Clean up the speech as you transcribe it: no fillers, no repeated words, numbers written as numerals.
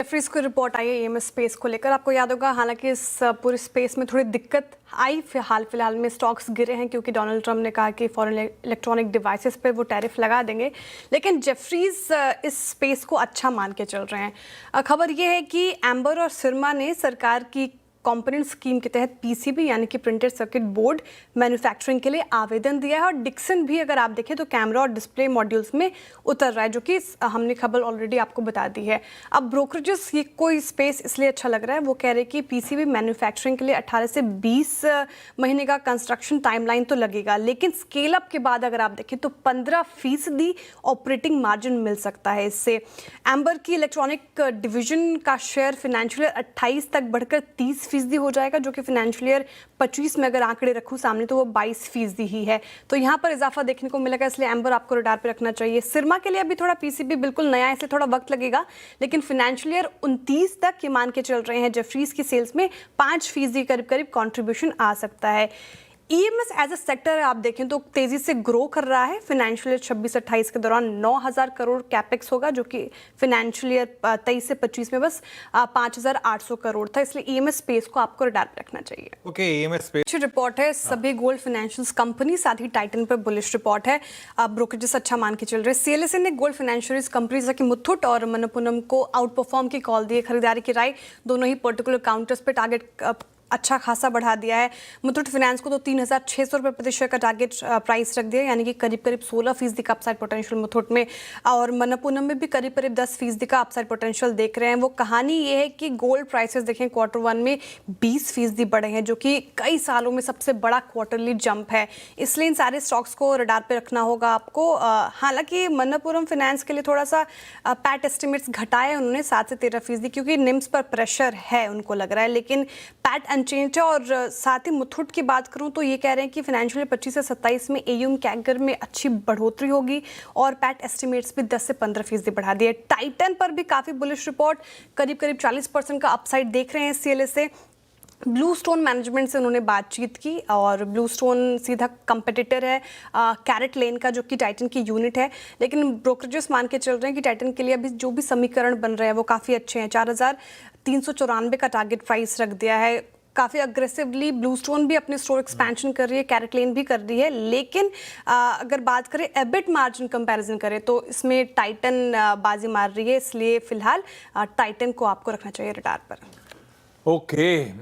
Jefferies को report आई है EMS space को लेकर। आपको याद होगा, हालांकि इस पूरे स्पेस में थोड़ी दिक्कत आई, फिलहाल में स्टॉक्स गिरे हैं क्योंकि डोनाल्ड ट्रंप ने कहा कि फॉरेन इलेक्ट्रॉनिक डिवाइसेस पे वो टैरिफ लगा देंगे। लेकिन जेफरीज इस स्पेस को अच्छा मान के चल रहे हैं। खबर ये है कि एम्बर और सिरमा ने सरकार की कॉम्पोनेंट स्कीम के तहत पीसीबी यानी कि प्रिंटेड सर्किट बोर्ड मैन्युफैक्चरिंग के लिए आवेदन दिया है। और डिक्सन भी अगर आप देखें तो कैमरा और डिस्प्ले मॉड्यूल्स में उतर रहा है, जो कि हमने खबर ऑलरेडी आपको बता दी है। अब ब्रोकरेजेस ये कोई स्पेस इसलिए अच्छा लग रहा है, वो कह रहे हैं कि पीसीबी मैन्युफैक्चरिंग के लिए 18 से 20 महीने का कंस्ट्रक्शन टाइमलाइन तो लगेगा, लेकिन स्केल अप के बाद अगर आप देखें तो 15% ऑपरेटिंग मार्जिन मिल सकता है इससे। एम्बर की इलेक्ट्रॉनिक डिवीजन का शेयर फाइनेंशियल ईयर 28 तक बढ़कर 30% हो जाएगा, जो कि फाइनेंशियल ईयर 25 में अगर आंकड़े रखूं सामने तो वो 22% ही है। तो यहां पर इजाफा देखने को मिलेगा, इसलिए एम्बर आपको रडार पे रखना चाहिए। सिरमा के लिए अभी थोड़ा पीसीबी बिल्कुल नया है, इसलिए थोड़ा वक्त लगेगा, लेकिन फाइनेंशियल ईयर 29 तक ये मान के चल रहे हैं जेफरीज की सेल्स में 5% करीब कंट्रीब्यूशन आ सकता है। ईएमएस एज अ सेक्टर आप देखें तो तेजी से ग्रो कर रहा है। फाइनेंशियल ईयर 26-28 के दौरान 9,000 करोड़ कैपेक्स होगा, जो कि फाइनेंशियल ईयर 23 से 25 में बस 5,800 करोड़ था, इसलिए ईएमएस स्पेस को आपको रडार पे रखना चाहिए। ओके, ईएमएस स्पेस अच्छी रिपोर्ट है सभी गोल्ड फाइनेंशियल्स कंपनी, साथ ही टाइटन पर बुलिश रिपोर्ट है। ब्रोकरेजेस अच्छा मान के चल रहे हैं। सीएलएसए ने गोल्ड फाइनेंशियल्स कंपनी जैसे कि मुथूट और मनप्पुरम को आउट परफॉर्म की कॉल दी है। खरीदारी की राय दोनों ही पर्टिकुलर काउंटर्स पे टारगेट अच्छा खासा बढ़ा दिया है। मुथूट फाइनेंस को तो 3,600 रुपये प्रति शेयर का टारगेट प्राइस रख दिया, यानी कि करीब 16% का अपसाइड पोटेंशियल मुथूट में, और मनप्पुरम में भी करीब 10% का अपसाइड पोटेंशियल देख रहे हैं। वो कहानी ये है कि गोल्ड प्राइसेस देखें Q1 में 20% बढ़े हैं, जो कि कई सालों में सबसे बड़ा क्वार्टरली जंप है। इसलिए इन सारे स्टॉक्स को रडार पे रखना होगा आपको। हालांकि मनप्पुरम फाइनेंस के लिए थोड़ा सा पैट एस्टिमेट्स घटाए उन्होंने 7 से 13%, क्योंकि निम्स पर प्रेशर है उनको लग रहा है, लेकिन पैट अनचेंज है। और साथ ही मुथूट की बात करूं तो ये कह रहे हैं कि फाइनेंशियल 25 से 27 में एयूएम कैगर में अच्छी बढ़ोतरी होगी, और पैट एस्टिमेट्स भी 10 से 15% बढ़ा दिए। टाइटन पर भी काफ़ी बुलिश रिपोर्ट, करीब 40% का अपसाइड देख रहे हैं सीएलएसए। ब्लू स्टोन मैनेजमेंट से उन्होंने बातचीत की, और ब्लू स्टोन सीधा कंपेटिटर है कैरेट लेन का, जो कि टाइटन की यूनिट है। लेकिन ब्रोकरेजेस मान के चल रहे हैं कि टाइटन के लिए अभी जो भी समीकरण बन रहे हैं वो काफ़ी अच्छे हैं। 4,394 का टारगेट प्राइस रख दिया है। काफ़ी अग्रेसिवली ब्लू स्टोन भी अपने स्टोर एक्सपेंशन कर रही है, कैरेट लेन भी कर रही है, लेकिन अगर बात करें एबिट मार्जिन कंपैरिजन करें तो इसमें टाइटन बाजी मार रही है, इसलिए फिलहाल टाइटन को आपको रखना चाहिए रडार पर। ओके।